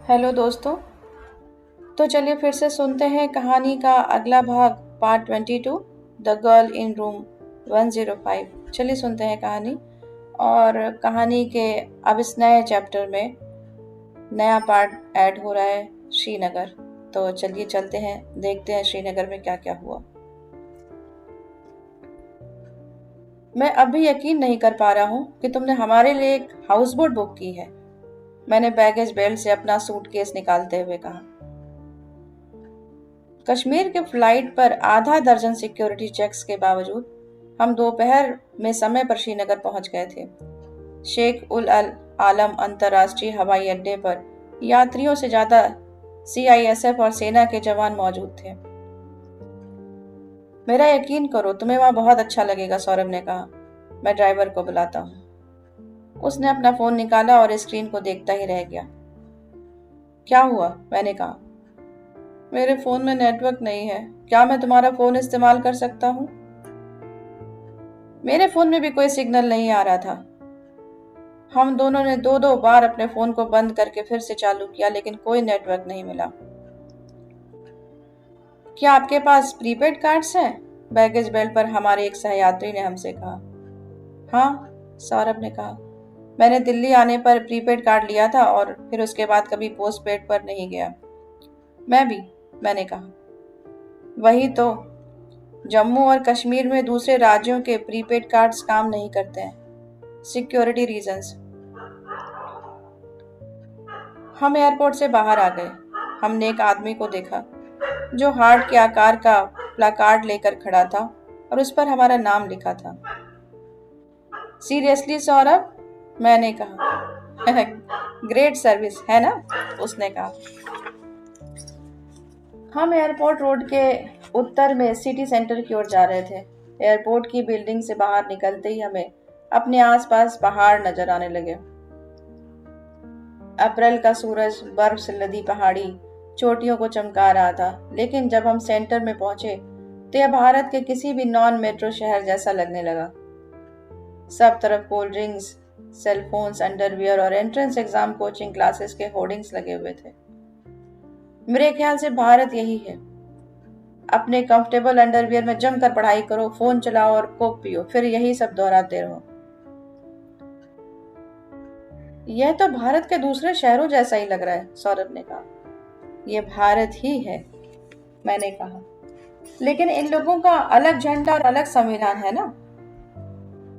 Hello दोस्तों। तो चलिए फिर से सुनते हैं कहानी का अगला भाग, part 22, the girl in room 105। चलिए सुनते हैं कहानी। और कहानी के अब इस नए चैप्टर में नया पार्ट ऐड हो रहा है, श्रीनगर। तो चलिए चलते हैं, देखते हैं श्रीनगर में क्या क्या हुआ। मैं अब भी यकीन नहीं कर पा रहा हूँ कि तुमने हमारे लिए एक हाउस बोट बुक की है, मैंने बैगेज बेल्ट से अपना सूटकेस निकालते हुए कहा। कश्मीर के फ्लाइट पर आधा दर्जन सिक्योरिटी चेक्स के बावजूद हम दोपहर में समय पर श्रीनगर पहुंच गए थे। शेख उल अल आलम अंतर्राष्ट्रीय हवाई अड्डे पर यात्रियों से ज्यादा सीआईएसएफ और सेना के जवान मौजूद थे। मेरा यकीन करो, तुम्हें वहां बहुत अच्छा लगेगा, सौरभ ने कहा। मैं ड्राइवर को बुलाता हूँ। उसने अपना फोन निकाला और स्क्रीन को देखता ही रह गया। क्या हुआ? मैंने कहा। मेरे फोन में नेटवर्क नहीं है, क्या मैं तुम्हारा फोन इस्तेमाल कर सकता हूँ? मेरे फोन में भी कोई सिग्नल नहीं आ रहा था। हम दोनों ने दो दो बार अपने फोन को बंद करके फिर से चालू किया, लेकिन कोई नेटवर्क नहीं मिला। क्या आपके पास प्रीपेड कार्ड्स हैं? बैगेज बेल्ट पर हमारे एक सहयात्री ने हमसे कहा। हाँ, सौरभ ने कहा। मैंने दिल्ली आने पर प्रीपेड कार्ड लिया था और फिर उसके बाद कभी पोस्टपेड पर नहीं गया। मैं भी, मैंने कहा। वही तो, जम्मू और कश्मीर में दूसरे राज्यों के प्रीपेड कार्ड्स काम नहीं करते हैं, सिक्योरिटी रीजंस। हम एयरपोर्ट से बाहर आ गए। हमने एक आदमी को देखा जो हार्ट के आकार का प्लाकार्ड लेकर खड़ा था और उस पर हमारा नाम लिखा था। सीरियसली सौरभ? मैंने कहा। ग्रेट सर्विस है ना? उसने कहा। हम एयरपोर्ट रोड के उत्तर में सिटी सेंटर की ओर जा रहे थे। एयरपोर्ट की बिल्डिंग से बाहर निकलते ही हमें अपने आसपास पहाड़ नजर आने लगे। अप्रैल का सूरज बर्फ से लदी पहाड़ी चोटियों को चमका रहा था, लेकिन जब हम सेंटर में पहुंचे तो यह भारत के किसी भी नॉन मेट्रो शहर जैसा लगने लगा। सब तरफ कोल्ड ड्रिंक्स, सेलफोन्स, अंडरवियर और एंट्रेंस एग्जाम कोचिंग क्लासेस के होर्डिंग्स लगे हुए थे। मेरे ख्याल से भारत यही है। अपने कंफर्टेबल अंडरवियर में जमकर पढ़ाई करो, फोन चलाओ और कोक पियो, फिर यही सब दोहराते रहो। यह तो भारत के दूसरे शहरों जैसा ही लग रहा है, सौरभ ने कहा। यह भारत ही है, मैंने कहा। लेकिन इन लोगों का अलग झंडा और अलग संविधान है ना?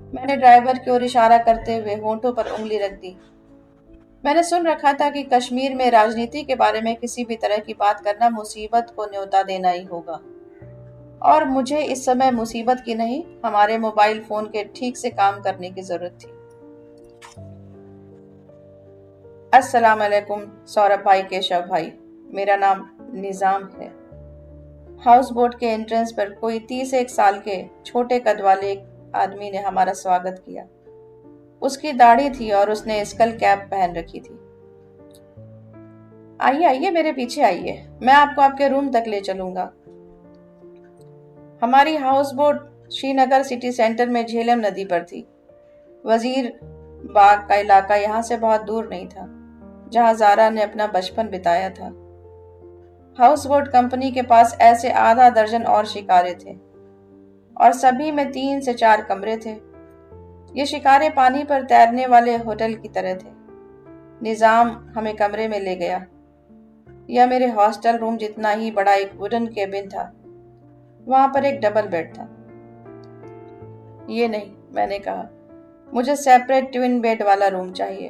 मैंने ड्राइवर की ओर इशारा करते हुए होठों पर उंगली रख दी। मैंने सुन रखा था कि कश्मीर में राजनीति के बारे में किसी भी तरह की बात करना मुसीबत को न्योता देना ही होगा, और मुझे इस समय मुसीबत की नहीं, हमारे मोबाइल फोन के ठीक से काम करने की जरूरत थी। अस्सलाम वालेकुम सौरभ भाई, केशव भाई। मेरा नाम निजाम है। हाउस बोट के एंट्रेंस पर कोई 31 साल के छोटे कद वाले एक आदमी ने हमारा स्वागत किया। उसकी दाढ़ी थी और उसने स्कल कैप पहन रखी थी। आइए आइए, मेरे पीछे आइए, मैं आपको आपके रूम तक ले चलूंगा। हमारी house boat Srinagar city centre में झेलम नदी पर थी। वजीर बाग का इलाका यहाँ से बहुत दूर नहीं था, जहाँ जारा ने अपना बचपन बिताया था। हाउस बोट कंपनी के पास ऐसे आधा दर्जन और शिकारे थे और सभी में 3 से 4 कमरे थे। ये शिकारे पानी पर तैरने वाले होटल की तरह थे। निजाम हमें कमरे में ले गया। यह मेरे हॉस्टल रूम जितना ही बड़ा एक वुडन केबिन था। वहां पर एक डबल बेड था। ये नहीं, मैंने कहा, मुझे सेपरेट ट्विन बेड वाला रूम चाहिए।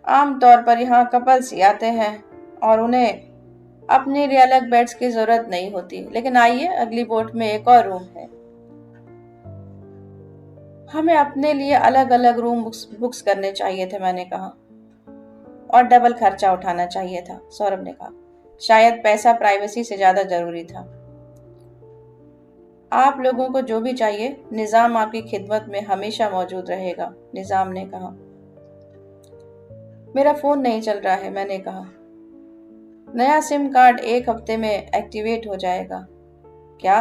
आमतौर पर यहाँ कपल्स ही आते हैं और उन्हें अपने लिए अलग बेड्स की जरूरत नहीं होती, लेकिन आइए, अगली बोट में एक और रूम है। हमें अपने लिए अलग अलग रूम बुक्स करने चाहिए थे, मैंने कहा, और डबल खर्चा उठाना चाहिए था, सौरभ ने कहा। शायद पैसा प्राइवेसी से ज्यादा जरूरी था। आप लोगों को जो भी चाहिए, निजाम आपकी खिदमत में हमेशा मौजूद रहेगा, निजाम ने कहा। मेरा फोन नहीं चल रहा है, मैंने कहा। नया सिम कार्ड 1 हफ्ते में एक्टिवेट हो जाएगा। क्या?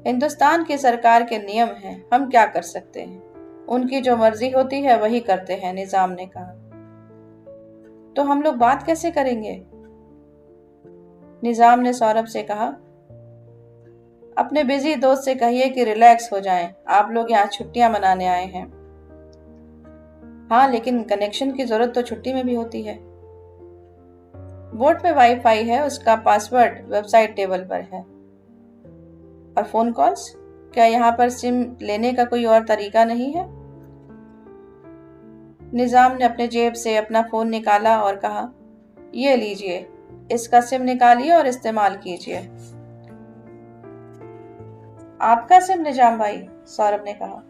हिंदुस्तान की सरकार के नियम हैं, हम क्या कर सकते हैं? उनकी जो मर्जी होती है वही करते हैं, निजाम ने कहा। तो हम लोग बात कैसे करेंगे? निजाम ने सौरभ से कहा, अपने बिजी दोस्त से कहिए कि रिलैक्स हो जाएं, आप लोग यहाँ छुट्टियां मनाने आए हैं। हाँ, लेकिन कनेक्शन की जरूरत तो छुट्टी में भी होती है। बोट में वाईफाई है, उसका पासवर्ड वेबसाइट टेबल पर है। और फोन कॉल्स? क्या यहाँ पर सिम लेने का कोई और तरीका नहीं है? निजाम ने अपने जेब से अपना फोन निकाला और कहा, ये लीजिए, इसका सिम निकालिए और इस्तेमाल कीजिए। आपका सिम निजाम भाई? सौरभ ने कहा,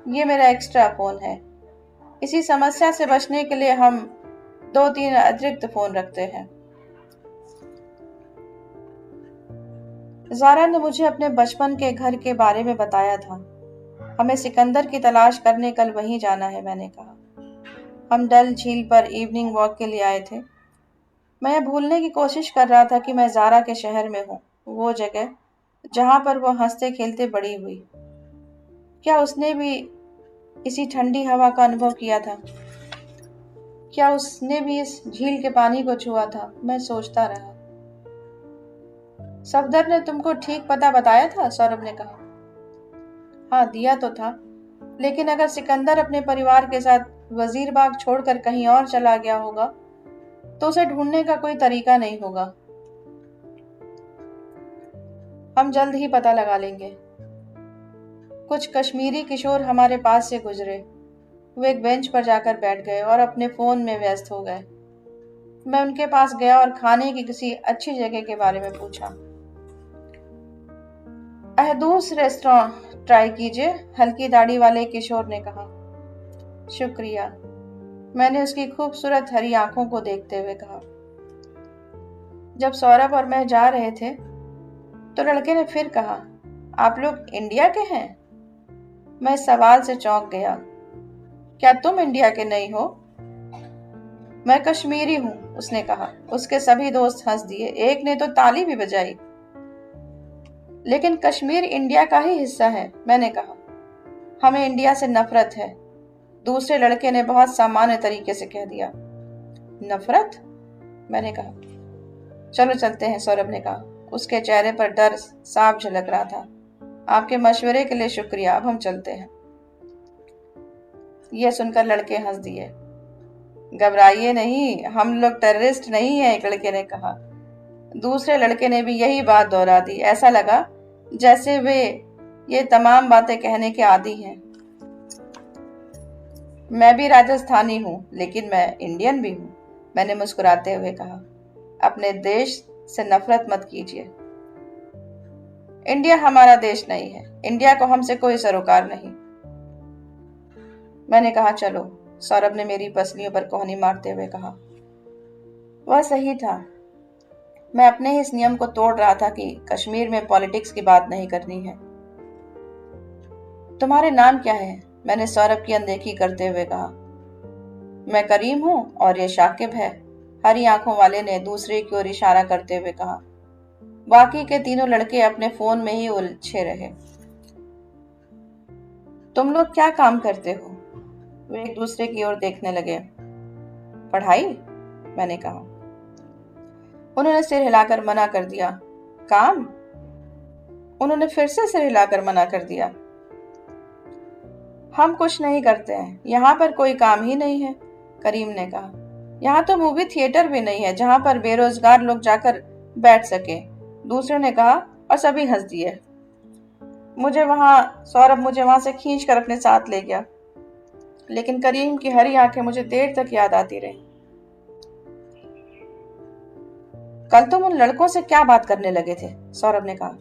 ये मेरा एक्स्ट्रा फोन है। इसी समस्या से बचने के लिए हम 2-3 अतिरिक्त फोन रखते हैं। ज़ारा ने मुझे अपने बचपन के घर के बारे में बताया था। हमें सिकंदर की तलाश करने कल वहीं जाना है, मैंने कहा। हम डल झील पर इवनिंग वॉक के लिए आए थे। मैं यह भूलने की कोशिश कर रहा था कि मैं ज़ारा के शहर में हूँ, वो जगह जहाँ पर वो हंसते खेलते बड़ी हुई। क्या उसने भी इसी ठंडी हवा का अनुभव किया था? क्या उसने भी इस झील के पानी को छुआ था? मैं सोचता रहा। सफदर ने तुमको ठीक पता बताया था? सौरभ ने कहा। हाँ, दिया तो था, लेकिन अगर सिकंदर अपने परिवार के साथ वजीरबाग छोड़कर कहीं और चला गया होगा तो उसे ढूंढने का कोई तरीका नहीं होगा। हम जल्द ही पता लगा लेंगे। कुछ कश्मीरी किशोर हमारे पास से गुजरे। वे एक बेंच पर जाकर बैठ गए और अपने फोन में व्यस्त हो गए। मैं उनके पास गया और खाने की किसी अच्छी जगह के बारे में पूछा। अहदूस रेस्टोरेंट ट्राई कीजिए, हल्की दाढ़ी वाले किशोर ने कहा। शुक्रिया, मैंने उसकी खूबसूरत हरी आंखों को देखते हुए कहा। जब सौरभ और मैं जा रहे थे तो लड़के ने फिर कहा, आप लोग इंडिया के हैं? मैं इस सवाल से चौंक गया। क्या तुम इंडिया के नहीं हो? मैं कश्मीरी हूं, उसने कहा। उसके सभी दोस्त हंस दिए, एक ने तो ताली भी बजाई। लेकिन कश्मीर इंडिया का ही हिस्सा है, मैंने कहा। हमें इंडिया से नफरत है, दूसरे लड़के ने बहुत सामान्य तरीके से कह दिया। नफरत? मैंने कहा। चलो चलते हैं, सौरभ ने कहा। उसके चेहरे पर डर साफ झलक रहा था। आपके मशवरे के लिए शुक्रिया, अब हम चलते हैं। यह सुनकर लड़के हंस दिए। घबराइए नहीं, हम लोग टेररिस्ट नहीं हैं, एक लड़के ने कहा। दूसरे लड़के ने भी यही बात दोहरा दी। ऐसा लगा जैसे वे ये तमाम बातें कहने के आदी हैं। मैं भी राजस्थानी हूँ, लेकिन मैं इंडियन भी हूँ, मैंने मुस्कुराते हुए कहा। अपने देश से नफरत मत कीजिए। इंडिया हमारा देश नहीं है, इंडिया को हमसे कोई सरोकार नहीं। मैंने कहा, चलो। सौरभ ने मेरी पसलियों पर कोहनी मारते हुए कहा। वह सही था। मैं अपने ही इस नियम को तोड़ रहा था कि कश्मीर में पॉलिटिक्स की बात नहीं करनी है। तुम्हारे नाम क्या है? मैंने सौरभ की अनदेखी करते हुए कहा। मैं करीम हूं और ये शाकिब है, हरी आंखों वाले ने दूसरे की ओर इशारा करते हुए कहा। बाकी के तीनों लड़के अपने फोन में ही उलझे रहे। तुम लोग क्या काम करते हो? वे एक दूसरे की ओर देखने लगे। पढ़ाई, मैंने कहा। उन्होंने सिर हिलाकर मना कर दिया। काम? उन्होंने फिर से सिर हिलाकर मना कर दिया। हम कुछ नहीं करते हैं, यहाँ पर कोई काम ही नहीं है, करीम ने कहा। यहाँ तो मूवी थिएटर भी नहीं है जहाँ पर बेरोजगार लोग जाकर बैठ सके, दूसरे ने कहा और सभी हंस दिए। सौरभ मुझे वहां से खींच कर अपने साथ ले गया, लेकिन करीम की हरी आंखें मुझे देर तक याद आती रही। कल तुम उन लड़कों से क्या बात करने लगे थे? सौरभ ने कहा।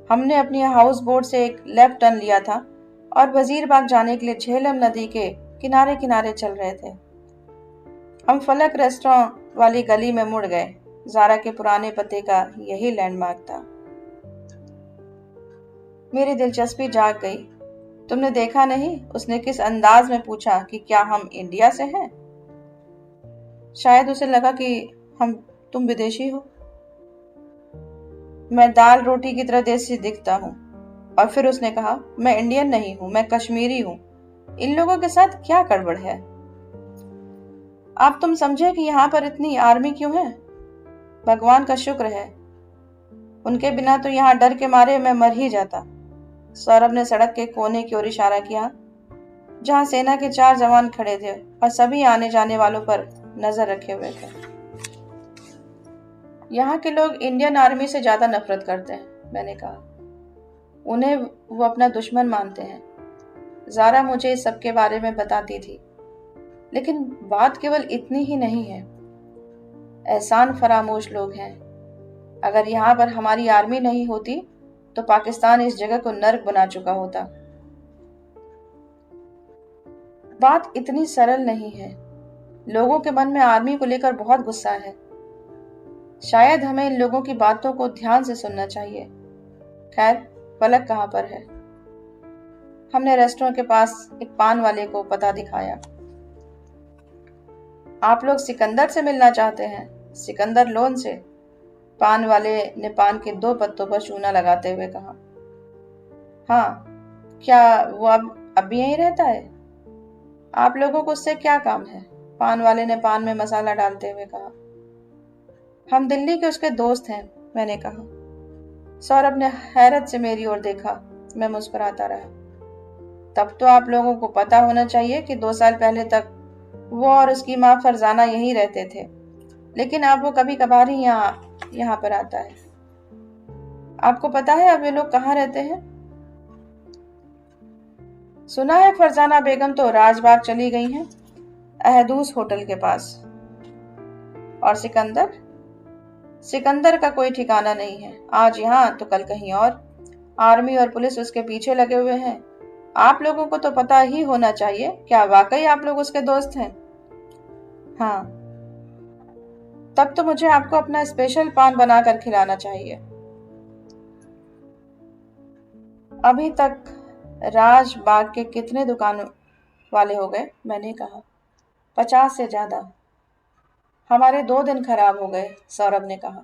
हमने अपनी हाउस बोट से एक लेफ्ट टर्न लिया था और वजीरबाग जाने के लिए झेलम नदी के किनारे किनारे चल रहे थे। हम फलक रेस्टोरेंट वाली गली में मुड़ गए। ज़ारा के पुराने पते का यही लैंडमार्क था। मेरी दिलचस्पी जाग गई। तुमने देखा नहीं? उसने किस अंदाज में पूछा कि क्या हम इंडिया से हैं। शायद उसे लगा कि तुम विदेशी हो। मैं दाल रोटी की तरह देसी दिखता हूँ। और फिर उसने कहा, मैं इंडियन नहीं हूँ, मैं कश्मीरी हूँ। इन लोगों के साथ क्या गड़बड़ है? आप तुम समझे कि यहाँ पर इतनी आर्मी क्यों है? भगवान का शुक्र है, उनके बिना तो यहाँ डर के मारे मैं मर ही जाता। सौरभ ने सड़क के कोने की ओर इशारा किया, जहाँ सेना के 4 जवान खड़े थे और सभी आने जाने वालों पर नजर रखे हुए थे। यहाँ के लोग इंडियन आर्मी से ज्यादा नफरत करते हैं, मैंने कहा। उन्हें वो अपना दुश्मन मानते हैं। जारा मुझे इस सब के बारे में बताती थी, लेकिन बात केवल इतनी ही नहीं है। एहसान फरामोश लोग हैं। अगर यहाँ पर हमारी आर्मी नहीं होती तो पाकिस्तान इस जगह को नर्क बना चुका होता। बात इतनी सरल नहीं है। लोगों के मन में आर्मी को लेकर बहुत गुस्सा है। शायद हमें इन लोगों की बातों को ध्यान से सुनना चाहिए। खैर, पलक कहाँ पर है? हमने रेस्टोरेंट के पास एक पान वाले को पता दिखाया। आप लोग सिकंदर से मिलना चाहते हैं? सिकंदर लोन से, पान वाले ने पान के 2 पत्तों पर चूना लगाते हुए कहा। हाँ, क्या वो अब भी यहीं रहता है? आप लोगों को उससे क्या काम है? पान वाले ने पान में मसाला डालते हुए कहा। हम दिल्ली के उसके दोस्त हैं, मैंने कहा। सौरभ ने हैरत से मेरी ओर देखा। मैं मुस्कुराता रहा। तब तो आप लोगों को पता होना चाहिए कि 2 साल पहले तक वो और उसकी माँ फरजाना यहीं रहते थे, लेकिन अब वो कभी कभार ही यहाँ पर आता है। आपको पता है अब ये लोग कहाँ रहते हैं? सुना है फरजाना बेगम तो राजबाग चली गई हैं, अहदूस होटल के पास। और सिकंदर? सिकंदर का कोई ठिकाना नहीं है। आज यहाँ तो कल कहीं और। आर्मी और पुलिस उसके पीछे लगे हुए हैं। आप लोगों को तो पता ही होना चाहिए। क्या वाकई आप लोग उसके दोस्त हैं? हाँ। तब तो मुझे आपको अपना स्पेशल पान बनाकर खिलाना चाहिए। अभी तक राजबाग के कितने दुकान वाले हो गए? मैंने कहा। 50 से ज्यादा। हमारे 2 दिन खराब हो गए, सौरभ ने कहा।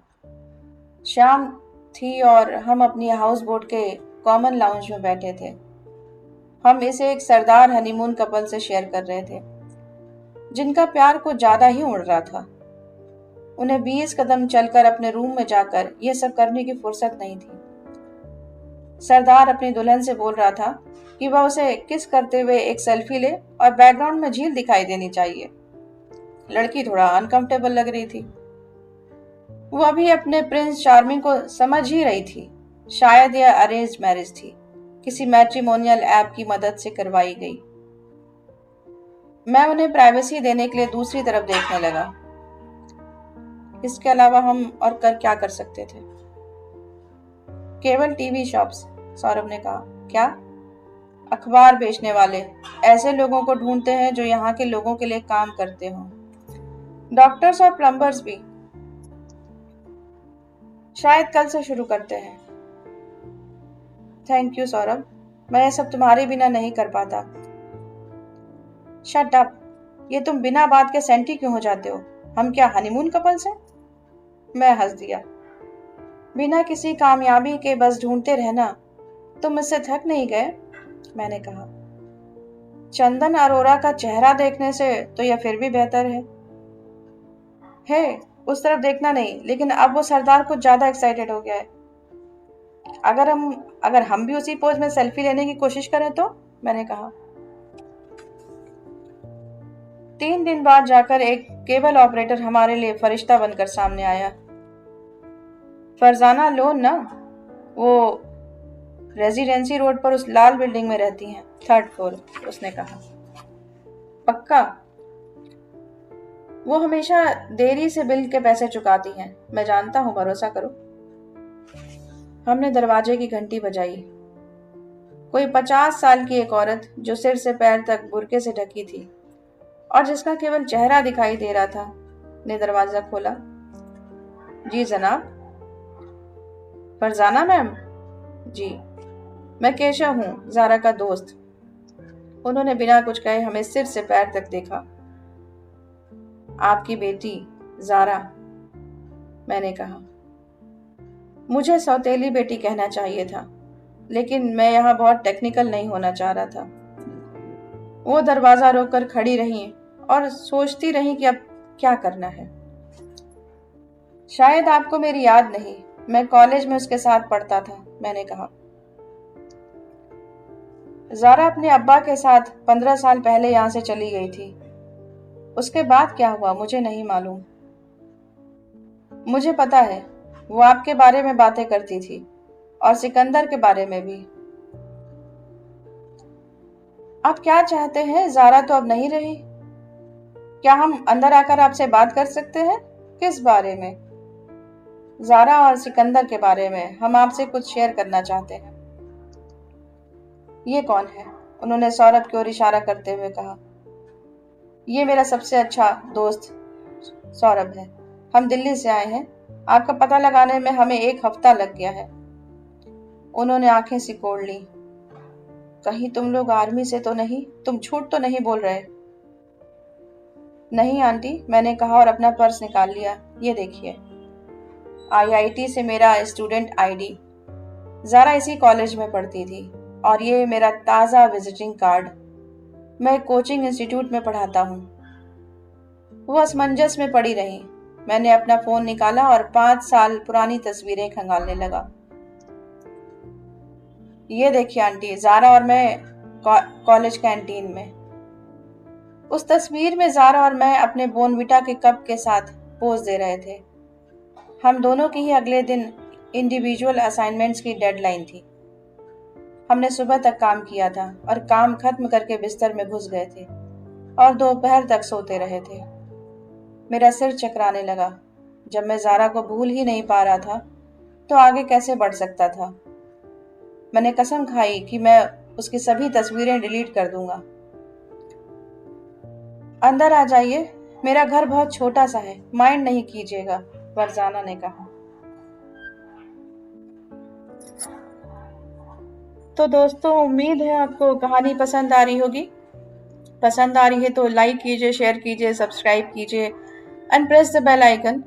शाम थी और हम अपनी हाउस बोट के कॉमन लाउंज में बैठे थे। हम इसे एक सरदार हनीमून कपल से शेयर कर रहे थे, जिनका प्यार कुछ ज्यादा ही उड़ रहा था। उन्हें 20 कदम चलकर अपने रूम में जाकर यह सब करने की फुर्सत नहीं थी। सरदार अपनी दुल्हन से बोल रहा था कि वह उसे किस करते हुए एक सेल्फी ले और बैकग्राउंड में झील दिखाई देनी चाहिए। लड़की थोड़ा अनकंफर्टेबल लग रही थी। वो अभी अपने प्रिंस चार्मिंग को समझ ही रही थी। शायद यह अरेंज मैरिज थी, किसी मैट्रिमोनियल ऐप की मदद से करवाई गई। मैं उन्हें प्राइवेसी देने के लिए दूसरी तरफ देखने लगा। इसके अलावा हम और क्या कर सकते थे? केवल टीवी शॉप्स, सौरभ ने कहा। क्या? अखबार बेचने वाले ऐसे लोगों को ढूंढते हैं जो यहाँ के लोगों के लिए काम करते हों। डॉक्टर्स और प्लम्बर्स भी। शायद कल से शुरू करते हैं। थैंक यू सौरभ, मैं ये सब तुम्हारे बिना नहीं कर पाता। शट अप, ये तुम बिना बात के सेंटी क्यों हो जाते हो? हम क्या हनीमून कपल्स हैं? मैं हंस दिया। बिना किसी कामयाबी के बस ढूंढते रहना, तुम इससे थक नहीं गए? मैंने कहा। चंदन अरोरा का चेहरा देखने से तो यह फिर भी बेहतर है। उस तरफ देखना नहीं, लेकिन अब वो सरदार कुछ ज्यादा एक्साइटेड हो गया है। अगर हम भी उसी पोज में सेल्फी लेने की कोशिश करें तो? मैंने कहा। 3 दिन बाद जाकर एक केबल ऑपरेटर हमारे लिए फरिश्ता बनकर सामने आया। फरजाना लोन ना, वो रेजिडेंसी रोड पर उस लाल बिल्डिंग में रहती हैं, 3rd फ्लोर, उसने कहा। पक्का? वो हमेशा देरी से बिल के पैसे चुकाती हैं। मैं जानता हूँ, भरोसा करो। हमने दरवाजे की घंटी बजाई। कोई 50 साल की एक औरत जो सिर से पैर तक बुर्के से ढकी थी और जिसका केवल चेहरा दिखाई दे रहा था, ने दरवाजा खोला। जी जनाब। फरजाना मैम? जी, मैं केशव हूँ, जारा का दोस्त। उन्होंने बिना कुछ कहे हमें सिर से पैर तक देखा। आपकी बेटी जारा, मैंने कहा। मुझे सौतेली बेटी कहना चाहिए था, लेकिन मैं यहाँ बहुत टेक्निकल नहीं होना चाह रहा था। वो दरवाजा रोककर खड़ी रही और सोचती रही कि अब क्या करना है। शायद आपको मेरी याद नहीं, मैं कॉलेज में उसके साथ पढ़ता था, मैंने कहा। ज़ारा अपने अब्बा के साथ 15 साल पहले यहाँ से चली गई थी। उसके बाद क्या हुआ मुझे नहीं मालूम। मुझे पता है, वो आपके बारे में बातें करती थी और सिकंदर के बारे में भी। आप क्या चाहते हैं? ज़ारा तो अब नहीं रही। क्या हम अंदर आकर आपसे बात कर सकते हैं? किस बारे में? ज़ारा और सिकंदर के बारे में हम आपसे कुछ शेयर करना चाहते हैं। ये कौन है? उन्होंने सौरभ की ओर इशारा करते हुए कहा। ये मेरा सबसे अच्छा दोस्त सौरभ है। हम दिल्ली से आए हैं। आपका पता लगाने में हमें 1 हफ्ता लग गया है। उन्होंने आंखें सिकोड़ ली। कहीं तुम लोग आर्मी से तो नहीं? तुम झूठ तो नहीं बोल रहे? नहीं आंटी, मैंने कहा और अपना पर्स निकाल लिया। ये देखिए, आईआईटी से मेरा स्टूडेंट आईडी। ज़ारा इसी कॉलेज में पढ़ती थी। और ये मेरा ताज़ा विजिटिंग कार्ड। मैं एक कोचिंग इंस्टीट्यूट में पढ़ाता हूँ। वो असमंजस में पड़ी रही। मैंने अपना फोन निकाला और 5 साल पुरानी तस्वीरें खंगालने लगा। ये देखिए आंटी, ज़ारा और मैं कॉलेज कैंटीन में। उस तस्वीर में ज़ारा और मैं अपने बोनविटा के कप के साथ पोज दे रहे थे। हम दोनों की ही अगले दिन इंडिविजुअल असाइनमेंट्स की डेडलाइन थी। हमने सुबह तक काम किया था और काम खत्म करके बिस्तर में घुस गए थे और दोपहर तक सोते रहे थे। मेरा सिर चकराने लगा। जब मैं ज़ारा को भूल ही नहीं पा रहा था तो आगे कैसे बढ़ सकता था। मैंने कसम खाई कि मैं उसकी सभी तस्वीरें डिलीट कर दूंगा। अंदर आ जाइए, मेरा घर बहुत छोटा सा है, माइंड नहीं कीजिएगा, फरजाना ने कहा। तो दोस्तों, उम्मीद है आपको कहानी पसंद आ रही होगी। पसंद आ रही है तो लाइक कीजिए, शेयर कीजिए, सब्सक्राइब कीजिए and press the bell icon,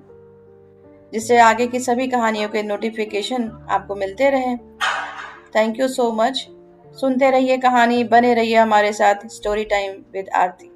जिससे आगे की सभी कहानियों के नोटिफिकेशन आपको मिलते रहें। Thank you so much. सुनते रहिए कहानी, बने रहिए हमारे साथ। Story time with Aarti.